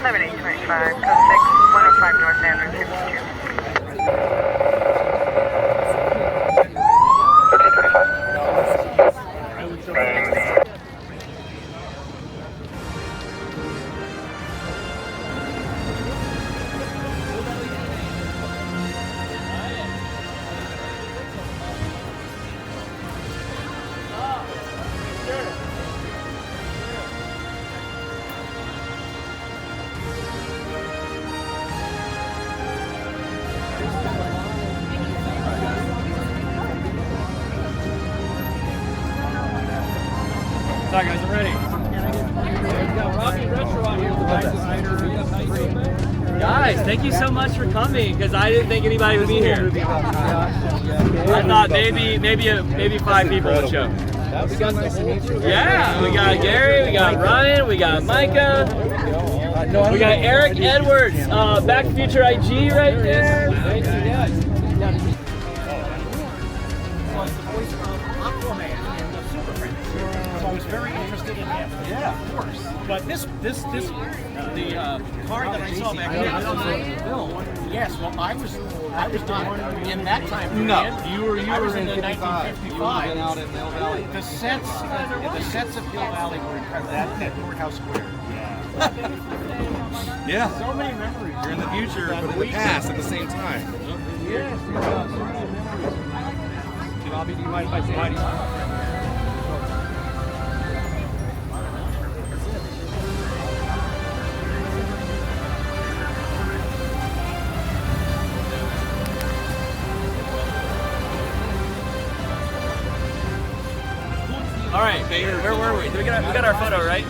7825, code 6, 105 North Avenue 52. 1335. Sorry guys, I'm ready. Guys, thank you so much for coming because I didn't think anybody would be here. I thought maybe 5 people would show. Yeah, we got Gary, we got Ryan, we got Micah, we got Eric Edwards, Back to the Future IG right there. I was very interested in that. Yeah, of course. But the car that I saw back there. Yes, well, I was not in that time period. No, you were in 1955. You out in Mill Valley. The sets of Hill Valley were incredible. That Courthouse Square. Yeah. Yeah. So many memories. You're in the future, but in the past at the same time. Yes. Bobby, do you mind if I say hi to you? All right, where were we? We got our photo, right?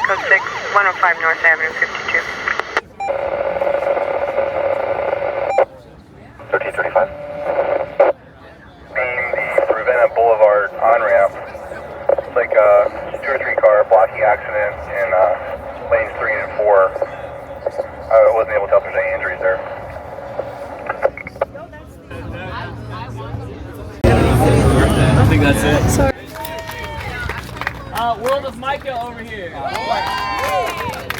Code 6, 105 North Avenue 52. 1335. Being the Ravenna Boulevard on-ramp. It's like a 2 or 3 car blocking accident in lanes 3 and 4. I wasn't able to tell if there's any injuries there. I think that's it. Sorry. World of Micah over here.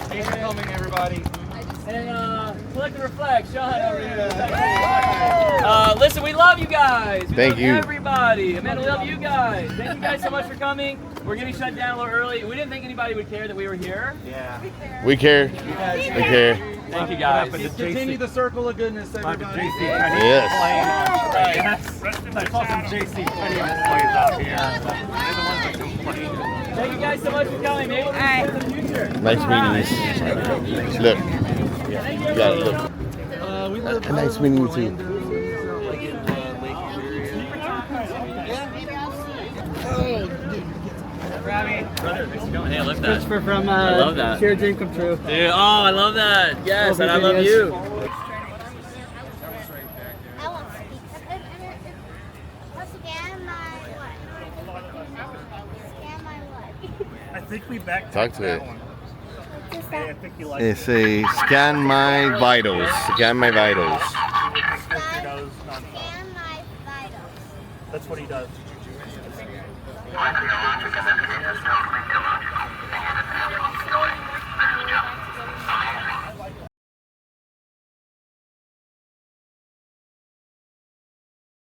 Thanks for coming, everybody. And Collect and Reflect, Sean over here. Listen, we love you guys. Thank you. Everybody. Man, we love you guys. Thank you guys so much for coming. We're getting shut down a little early. We didn't think anybody would care that we were here. Yeah. We care. You guys We care. Thank you guys. Continue the circle of goodness, everybody. Yes. I saw some JC Penny employees out here. They're the ones that complain. Thank you guys so much for coming. Maybe we'll see you in the future. Nice meeting you. Look. Yeah, look. Nice meeting you too. Brother, thanks for coming. Hey, I love that. Christopher from I love that. Share Dream Come True. Dude, oh, I love that. Yes, and I love you. I won't speak. Scan my what? Scan my what? I think we back Talk to it. Just I that. think you like They say scan my vitals. Scan my vitals. Scan my vitals. That's what he does.